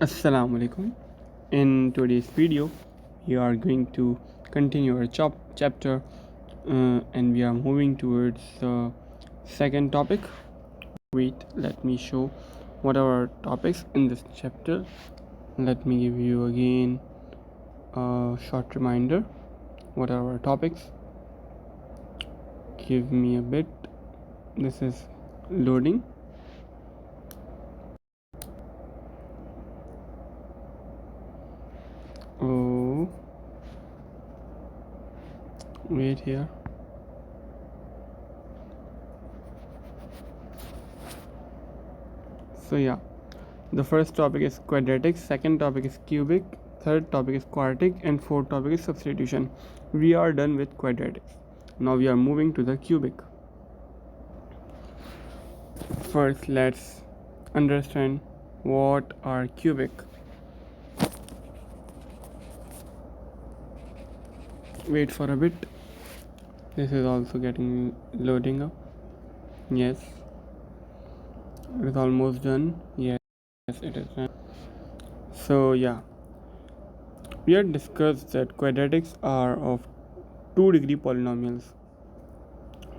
Assalamu alaikum. In today's video, we are going to continue our chapter and we are moving towards the second topic. Wait, let me show what are our topics in this chapter. Let me give you again a short reminder. What are our topics? Give me a bit. This is loading. Oh, wait here. So yeah, the first topic is quadratic, second topic is cubic, third topic is quartic, and fourth topic is substitution. We are done with quadratics. Now we are moving to the cubic. First, let's understand what are cubic. Wait for a bit. This is also getting loading up. Yes, it is almost done. Yes, it is done. So yeah, we had discussed that quadratics are of 2-degree polynomials,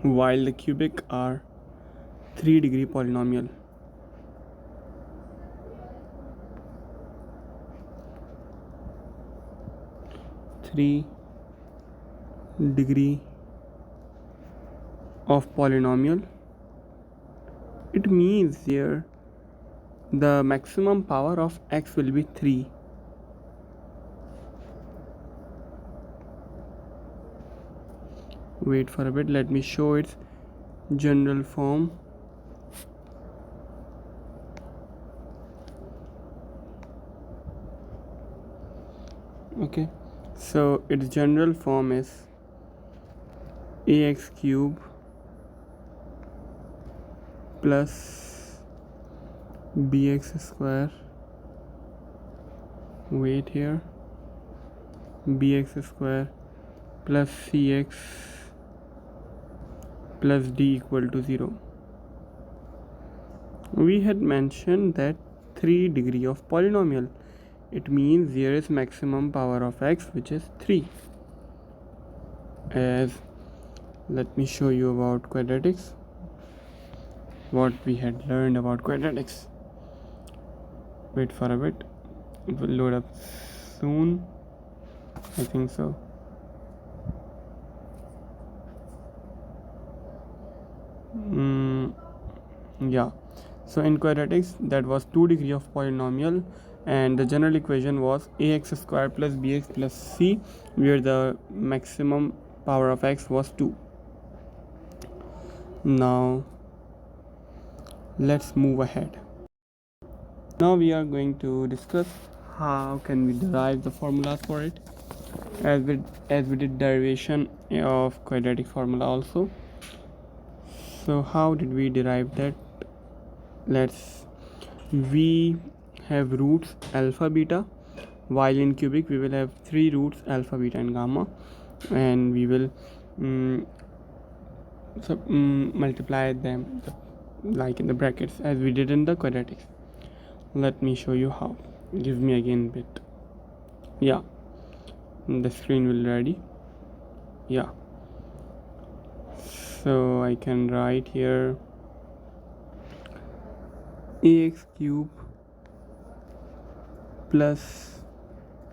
while the cubic are 3-degree polynomial. Degree of polynomial. It means here the maximum power of x will be 3. Wait for a bit, let me show its general form. Okay, so its general form is ax cube plus bx square. Wait here, bx square plus cx plus d equal to 0. We had mentioned that 3-degree of polynomial. It means there is maximum power of x, which is 3. As let me show you about quadratics, what we had learned about quadratics. Wait for a bit, it will load up soon, I think so. Yeah, so in quadratics that was 2-degree of polynomial, and the general equation was ax square plus bx plus c, where the maximum power of x was 2. Now let's move ahead. Now we are going to discuss how can we derive the formulas for it, as we did derivation of quadratic formula also. So how did we derive that? We have roots alpha beta, while in cubic we will have 3 roots alpha beta and gamma, and we will multiply them like in the brackets as we did in the quadratics. Let me show you how. Give me again a bit. Yeah, the screen will ready. Yeah, so I can write here ax cube plus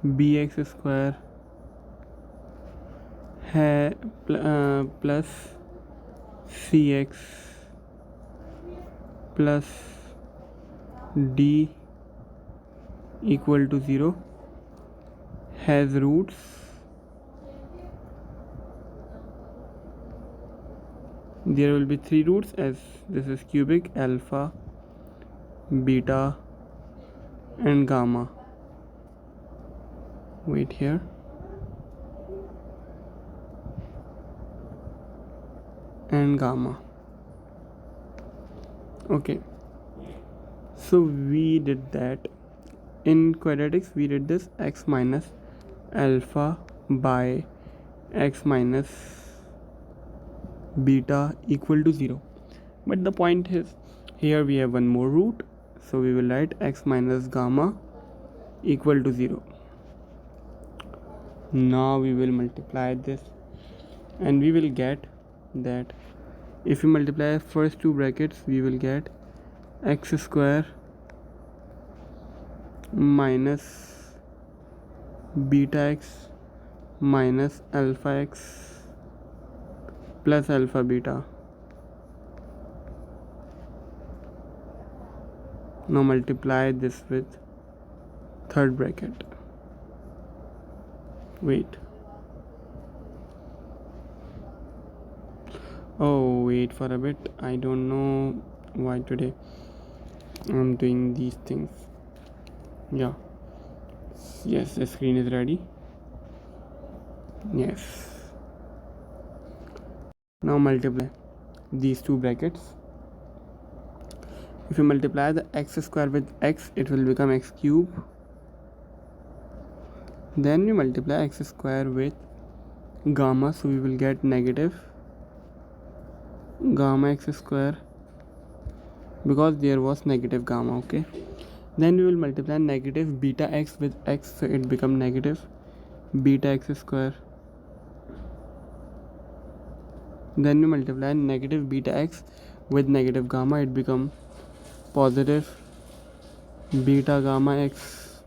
bx square plus cx plus d equal to 0 has roots there will be 3 roots, as this is cubic, alpha, beta and gamma. Wait here, and gamma. Okay, so we did that. In quadratics we did this x minus alpha by x minus beta equal to 0, but the point is here we have one more root, so we will write x minus gamma equal to 0. Now we will multiply this and we will get that if we multiply first two brackets we will get x square minus beta x minus alpha x plus alpha beta. Now multiply this with third bracket. Wait. Oh, wait for a bit. I don't know why today I'm doing these things. Yeah. Yes, the screen is ready. Yes. Now multiply these two brackets. If you multiply the x square with x, it will become x cube. Then we multiply x square with gamma, so we will get negative gamma x square because there was negative gamma. Okay. Then we will multiply negative beta x with x, so it become negative beta x square. Then we multiply negative beta x with negative gamma, it become positive beta gamma x.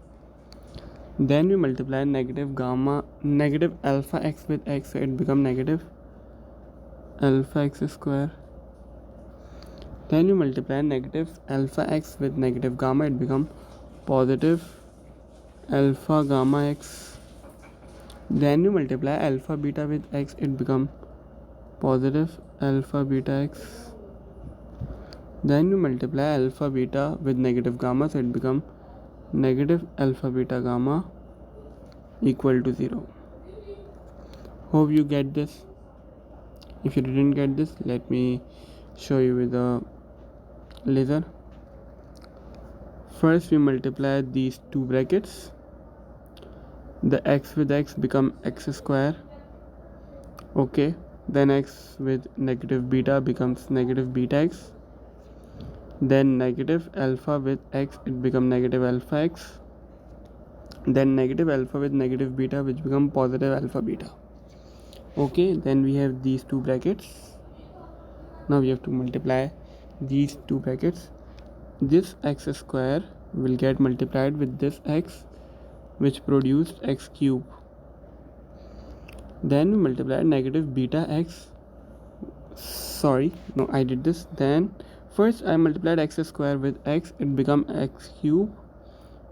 Then we multiply negative alpha x with x, so it become negative alpha x square. Then we multiply negative alpha x with negative gamma, it become positive alpha gamma x. Then we multiply alpha beta with x, it become positive alpha beta x. Then we multiply alpha beta with negative gamma, so it become negative alpha beta gamma equal to 0. Hope you get this. If you didn't get this, let me show you with a laser. First we multiply these two brackets. The x with x become x square. Okay. Then x with negative beta becomes negative beta x. Then negative alpha with x, it become negative alpha x. Then negative alpha with negative beta, which become positive alpha beta. Okay, then we have these two brackets. Now we have to multiply these two brackets. This x square will get multiplied with this x, which produced x cube. Then we multiply negative beta x. Sorry, no, I did this. Then first I multiplied x square with x, it become x cube.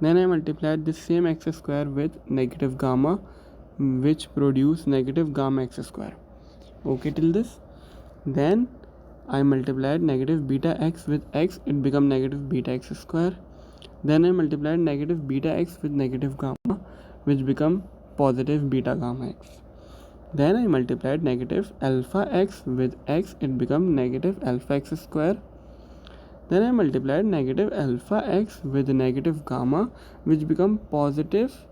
Then I multiplied this same x square with negative gamma, which produce negative gamma x square. Okay till this. Then I multiplied negative beta x with x, it become negative beta x square. Then I multiplied negative beta x with negative gamma, which become positive beta gamma x. Then I multiplied negative alpha x with x, it become negative alpha x square. Then I multiplied negative alpha x with negative gamma, which become positive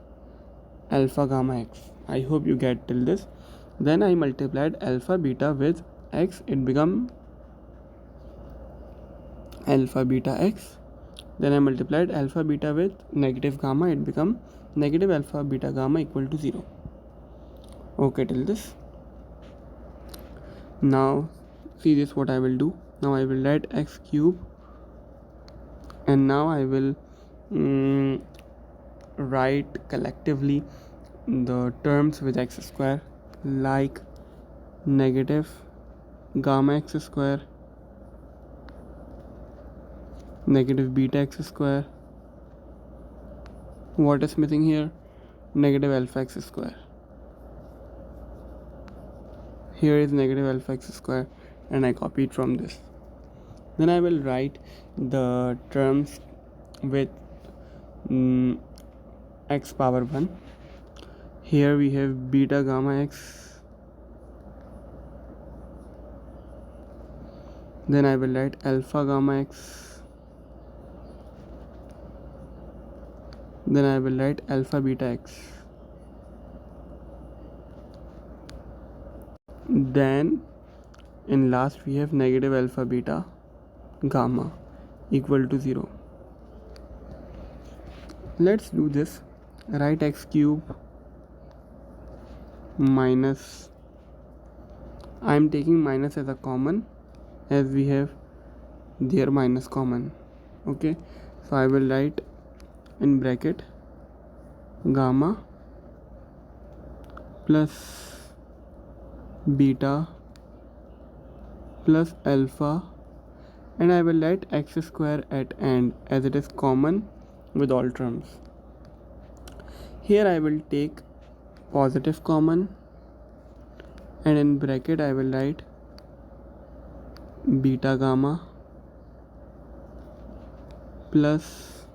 alpha gamma x. I hope you get till this. Then I multiplied alpha beta with x, it become alpha beta x. Then I multiplied alpha beta with negative gamma, it become negative alpha beta gamma equal to 0. Okay till this. Now see this, what I will do. Now I will write x cube, and now I will write collectively the terms with x square, like negative gamma x square, negative beta x square. What is missing here? Negative alpha x square. Here is negative alpha x square, and I copied from this. Then I will write the terms with x power 1. Here we have beta gamma x. Then I will write alpha gamma x. Then I will write alpha beta x. Then in last we have negative alpha beta gamma equal to 0. Let's do this. Write x cube minus, I'm taking minus as a common, as we have there minus common. Okay, so I will write in bracket gamma plus beta plus alpha, and I will write x square at end as it is common with all terms. Here I will take positive common, and in bracket I will write beta gamma plus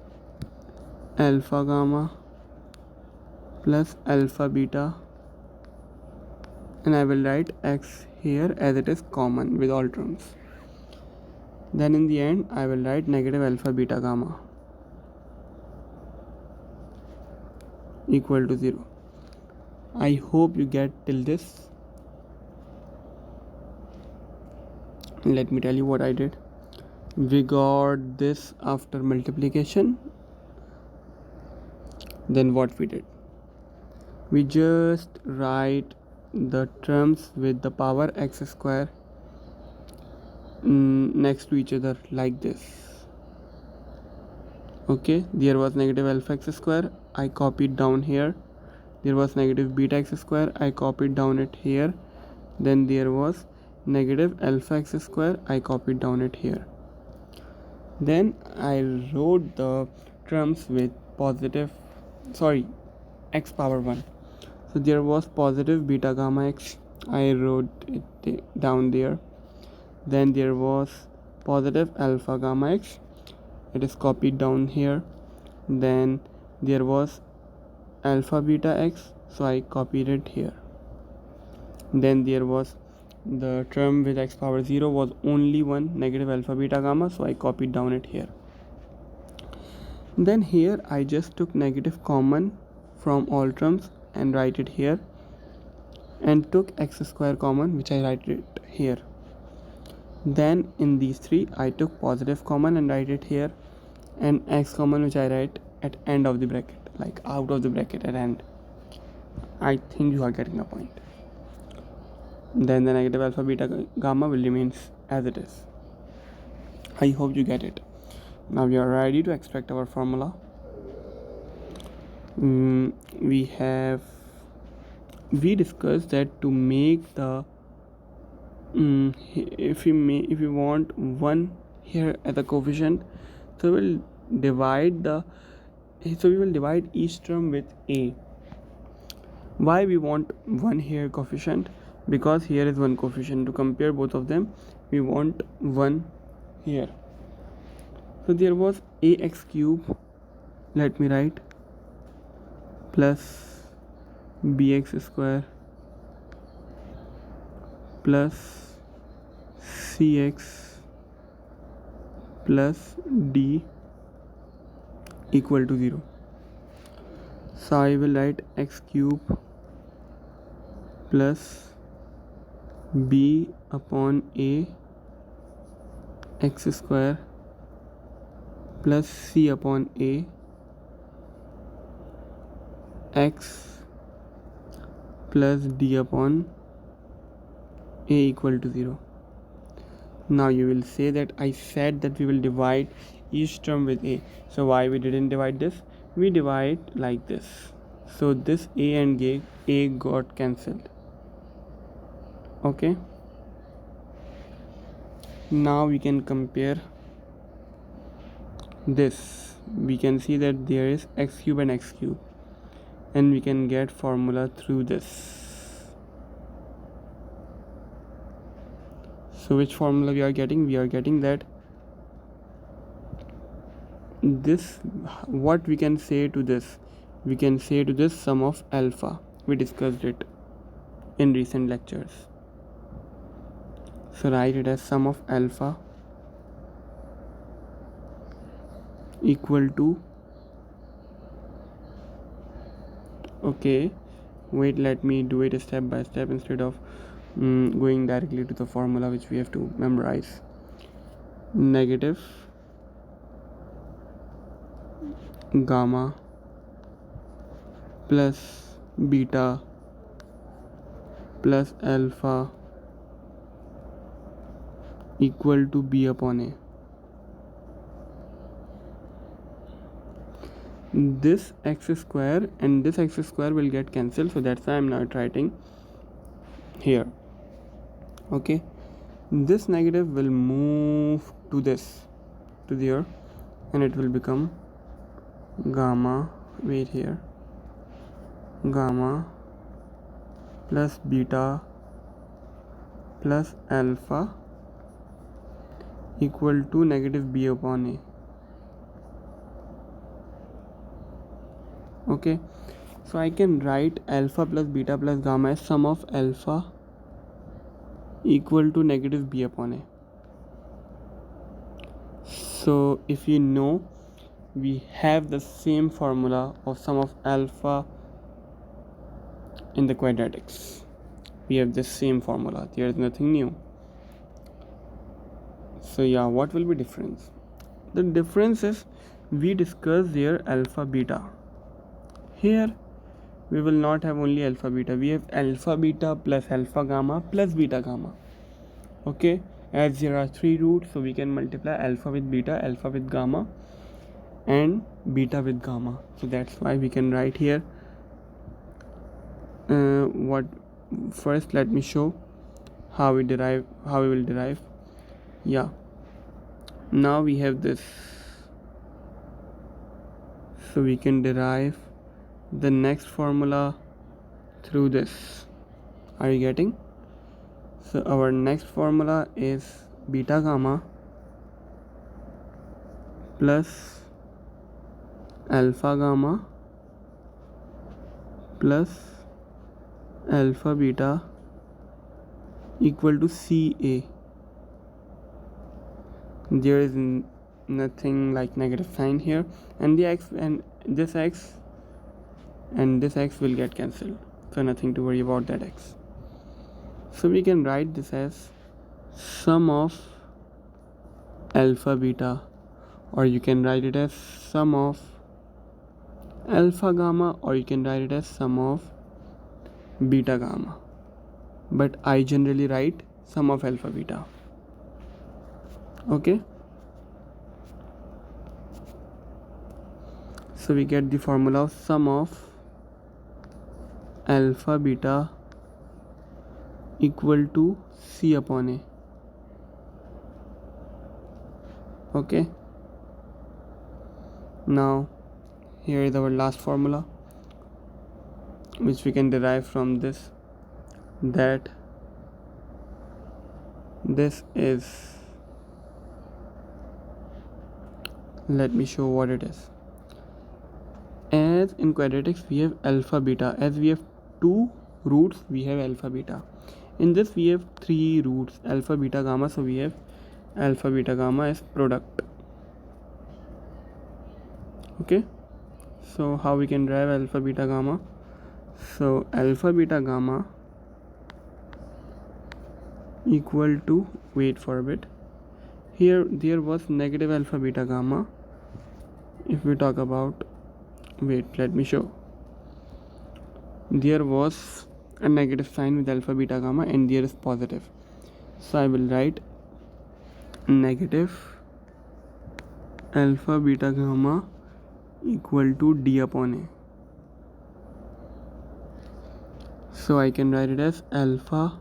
alpha gamma plus alpha beta, and I will write x here as it is common with all terms. Then in the end I will write negative alpha beta gamma equal to 0. I hope you get till this. Let me tell you what I did. We got this after multiplication. Then what we did, we just write the terms with the power x square next to each other like this. Okay, there was negative alpha x square, I copied down here. There was negative beta x square, I copied down it here. Then there was negative alpha x square, I copied down it here. Then I wrote the terms with x power 1. So there was positive beta gamma x, I wrote it down there. Then there was positive alpha gamma x, it is copied down here. Then there was alpha beta x, so I copied it here. Then there was the term with x power 0 was only one, negative alpha beta gamma, so I copied down it here. Then here I just took negative common from all terms and write it here, and took x square common, which I write it here. Then in these three I took positive common and write it here, and x common, which I write at end of the bracket, like out of the bracket at end. I think you are getting the point. Then the negative alpha beta gamma will remain as it is. I hope you get it. Now we are ready to extract our formula. We discussed that to make the if we want 1 here as a coefficient, so we will divide each term with a. Why we want 1 here coefficient? Because here is 1 coefficient. To compare both of them, we want 1 here. So there was ax cube, let me write, plus bx square plus cx plus d equal to 0. So I will write x cube plus b upon a x square plus c upon a x plus d upon a equal to 0. Now you will say that I said that we will divide each term with a. So why we didn't divide this? We divide like this. So this a and a got cancelled. Okay. Now we can compare this. We can see that there is x cube and x cube, and we can get formula through this. So which formula we are getting? We are getting that this, what we can say to this? We can say to this sum of alpha. We discussed it in recent lectures. So write it as sum of alpha equal to, okay, wait, let me do it step by step instead of going directly to the formula which we have to memorize. Negative gamma plus beta plus alpha equal to b upon a. This x square and this x square will get cancelled, so that's why I'm not writing here. Okay, this negative will move to this, to there, and it will become gamma, wait here, gamma plus beta plus alpha equal to negative b upon a. Okay, so I can write alpha plus beta plus gamma as sum of alpha equal to negative b upon a. So if you know, we have the same formula of sum of alpha in the quadratics. We have the same formula, there is nothing new. So yeah, what will be difference? The difference is we discussed here alpha beta. Here we will not have only alpha beta, we have alpha beta plus alpha gamma plus beta gamma. Okay, as there are three roots, so we can multiply alpha with beta, alpha with gamma, and beta with gamma. So that's why we can write here what first let me show how we will derive. Yeah, now we have this, so we can derive the next formula through this. Are you getting? So our next formula is beta gamma plus alpha gamma plus alpha beta equal to CA. There is nothing like negative sign here, and the x and this x and this x will get cancelled, so nothing to worry about that x. So we can write this as sum of alpha beta, or you can write it as sum of alpha gamma, or you can write it as sum of beta gamma, but I generally write sum of alpha beta. Okay, so we get the formula of sum of alpha beta equal to C upon A. Okay, now here is our last formula, which we can derive from this, that this is, let me show what it is. As in quadratics we have alpha beta, as we have two roots we have alpha beta. In this we have three roots, alpha beta gamma, so we have alpha beta gamma as product. Okay, so how we can derive alpha beta gamma? So alpha beta gamma equal to, wait for a bit, here there was negative alpha beta gamma. If we talk about, wait, let me show, there was a negative sign with alpha beta gamma and there is positive, so I will write negative alpha beta gamma equal to D upon A. So I can write it as alpha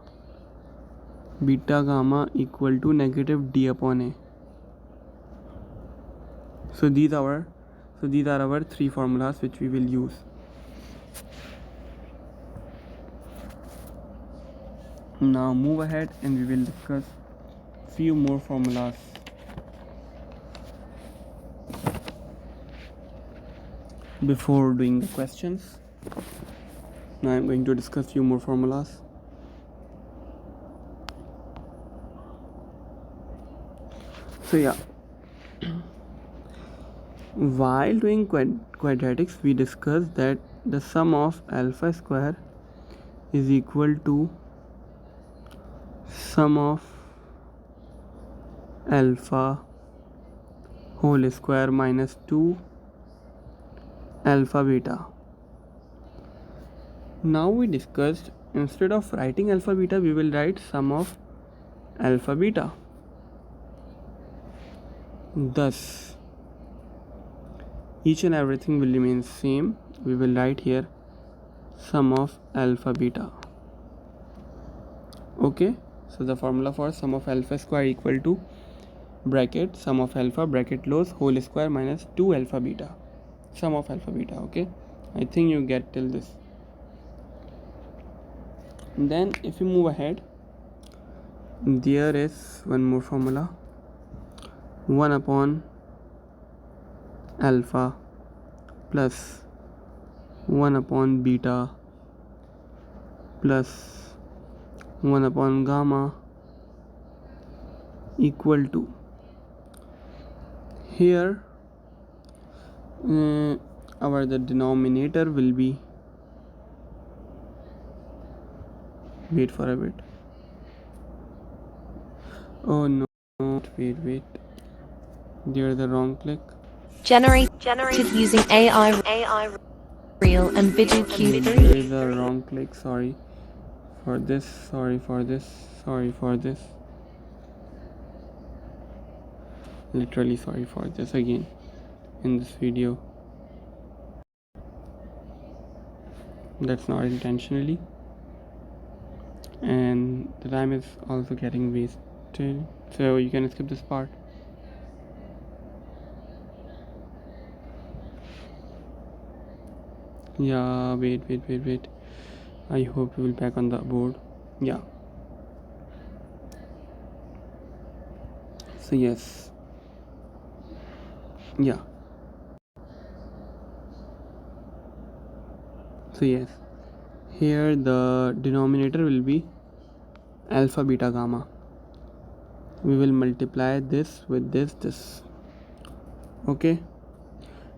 beta gamma equal to negative D upon A. So these are our three formulas which we will use. Now move ahead and we will discuss few more formulas. Before doing the questions, now I'm going to discuss few more formulas. So yeah, while doing quadratics we discussed that the sum of alpha square is equal to sum of alpha whole square minus 2 alpha beta. Now we discussed, instead of writing alpha beta, we will write sum of alpha beta. Thus, each and everything will remain same. We will write here sum of alpha beta. Okay, so the formula for sum of alpha square equal to bracket sum of alpha bracket close whole square minus 2 alpha beta, sum of alpha beta. Okay, I think you get till this. Then if you move ahead, there is one more formula, 1 upon alpha plus 1 upon beta plus 1 upon gamma equal to, here our the denominator will be, wait for a bit, oh no, wait, there's the wrong click. Generated using AI Real and Video Q3. There is a wrong click, sorry for this. Literally sorry for this again in this video. That's not intentionally, and the time is also getting wasted, so you can skip this part. Yeah, wait, I hope you will back on the board. Yeah, so yes, yeah, so yes, here the denominator will be alpha beta gamma. We will multiply this with this. Okay,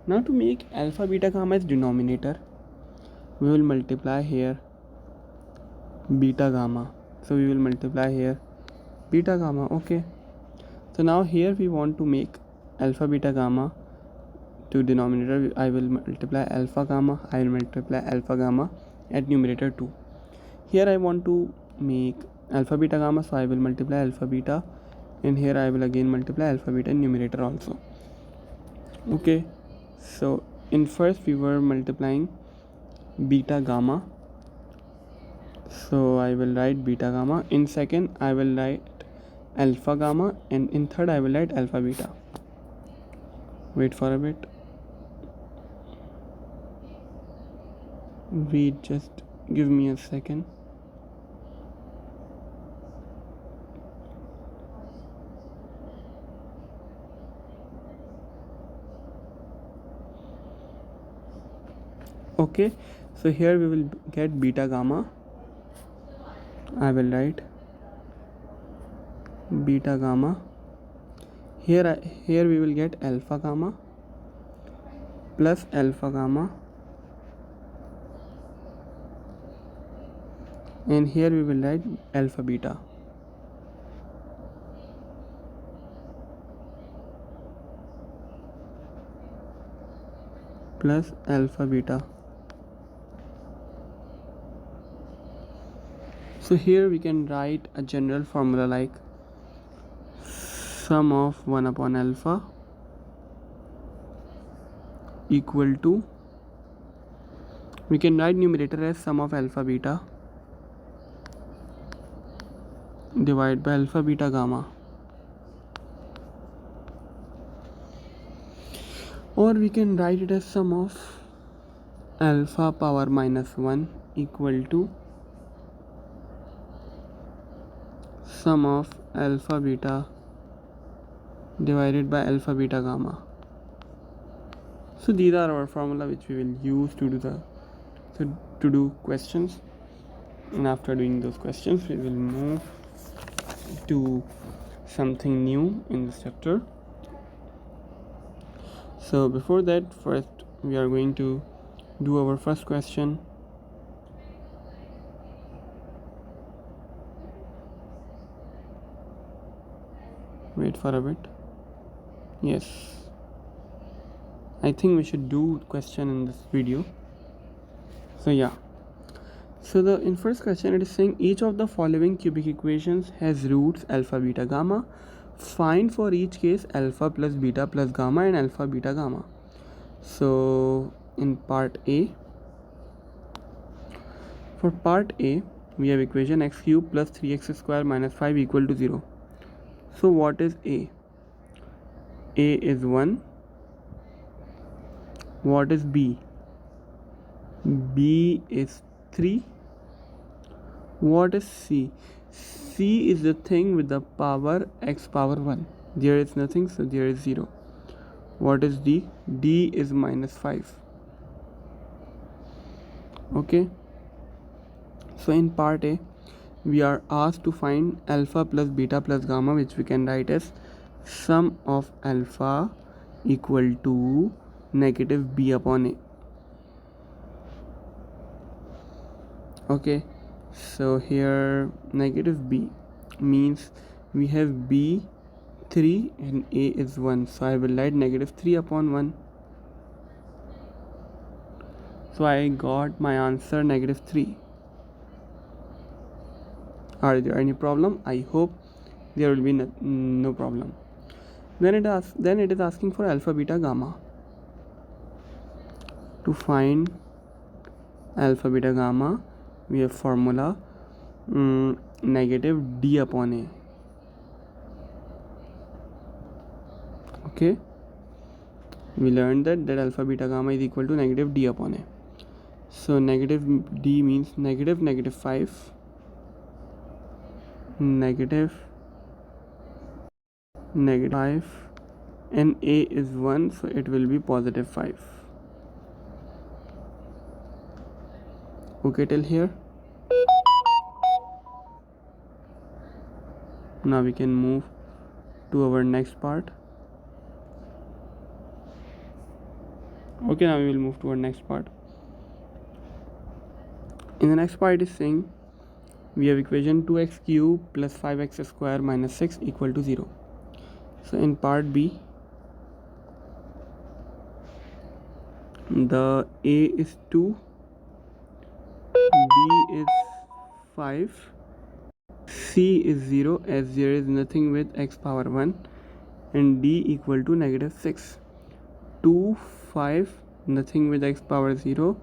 now to make alpha beta gamma as denominator, we will multiply here beta gamma, so we will multiply here beta gamma. Okay, so now here we want to make alpha beta gamma to denominator. I will multiply alpha gamma, at numerator 2. Here I want to make alpha beta gamma, so I will multiply alpha beta, and here I will again multiply alpha beta in numerator also. Okay, so in first we were multiplying beta gamma, so I will write beta gamma. In second I will write alpha gamma, and in third I will write alpha beta. Wait for a bit, wait, just give me a second. Okay, so here we will get beta gamma. I will write beta gamma. Here we will get alpha gamma plus alpha gamma, and here we will write alpha beta plus alpha beta. So here we can write a general formula like sum of 1 upon alpha equal to, we can write numerator as sum of alpha beta divided by alpha beta gamma, or we can write it as sum of alpha power minus 1 equal to sum of alpha beta divided by alpha beta gamma. So these are our formula which we will use to do questions, and after doing those questions we will move to something new in this chapter. So before that, first we are going to do our first question. Wait for a bit. Yes, I think we should do question in this video. So yeah, So in first question it is saying each of the following cubic equations has roots alpha, beta, gamma. Find for each case alpha plus beta plus gamma and alpha, beta, gamma. So in part A, for part A, we have equation x cube plus 3x square minus 5 equal to 0. So what is A? A is 1. What is B? B is 3. What is C? C is the thing with the power x power 1. There is nothing, so there is 0. What is D? D is minus 5. Okay. So in part A, we are asked to find alpha plus beta plus gamma, which we can write as sum of alpha equal to negative b upon a. Okay, so here negative b means we have b 3 and a is 1, so I will write negative 3 upon 1. So I got my answer negative 3. Are there any problem? I hope there will be no problem. Then it is asking for alpha, beta, gamma. To find alpha, beta, gamma, we have formula negative d upon a. Okay, we learned that alpha, beta, gamma is equal to negative d upon a. So negative d means negative 5, negative 5, and a is 1, so it will be positive 5. Okay till here? Now we can move to our next part. Okay, now we will move to our next part. In the next part, it is saying we have equation 2x cube plus 5x square minus 6 equal to 0. So in part B, the a is 2, b is 5, c is 0 as there is nothing with x power 1, and d equal to negative 6. 2, 5, nothing with x power 0,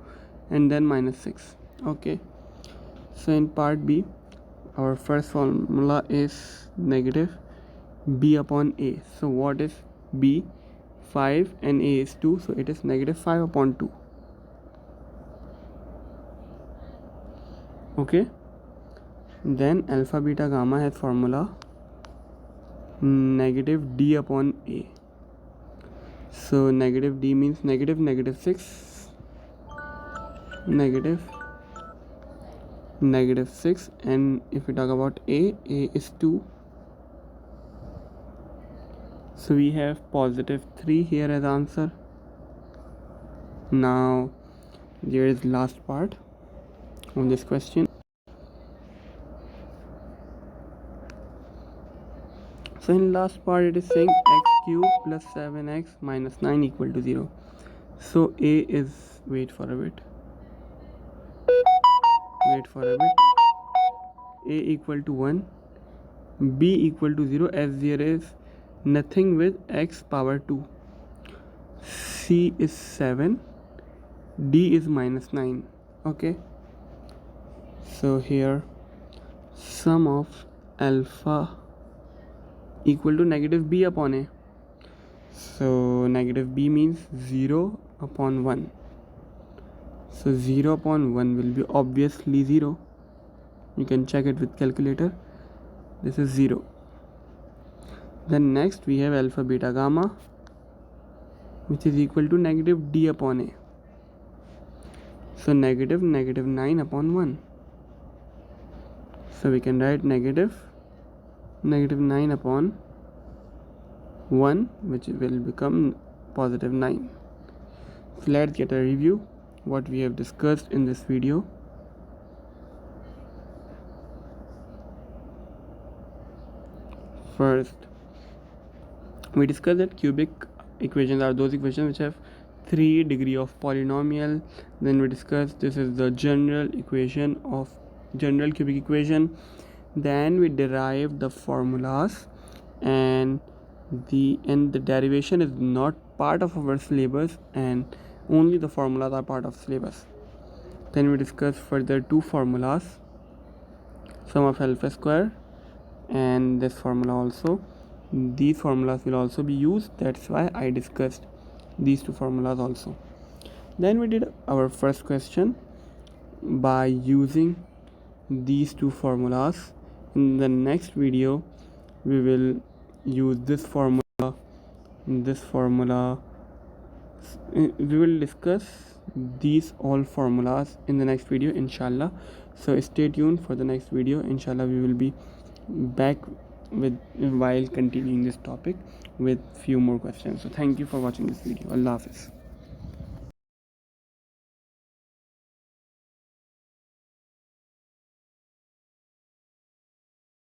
and then minus 6. Okay, so in part B, our first formula is negative b upon a. So what is b? 5 and a is 2, so it is negative 5 upon 2. Okay, then alpha, beta, gamma has formula negative d upon a. So negative d means negative 6, negative 6, and if we talk about a is 2, so we have positive 3 here as answer. Now there is last part of this question. So in last part it is saying x cube plus 7x minus 9 equal to 0. So a is, wait for a bit, a equal to 1, b equal to 0 as there is nothing with x power 2, c is 7, d is minus 9. Okay, so here sum of alpha equal to negative b upon a. So negative b means 0 upon 1. So 0 upon 1 will be obviously 0. You can check it with calculator. This is 0. Then next we have alpha, beta, gamma, which is equal to negative d upon a. So negative 9 upon 1. So we can write negative 9 upon 1, which will become positive 9. So let's get a review what we have discussed in this video. First, we discussed that cubic equations are those equations which have 3 degree of polynomial. Then we discussed this is the general cubic equation. Then we derived the formulas, and the derivation is not part of our syllabus, and only the formulas are part of syllabus. Then we discuss further two formulas, sum of alpha square and this formula also. These formulas will also be used, that's why I discussed these two formulas also. Then we did our first question by using these two formulas. In the next video we will use this formula. We will discuss these all formulas in the next video, inshallah. So stay tuned for the next video, inshallah. We will be back with while continuing this topic with few more questions. So thank you for watching this video. Allah Hafiz.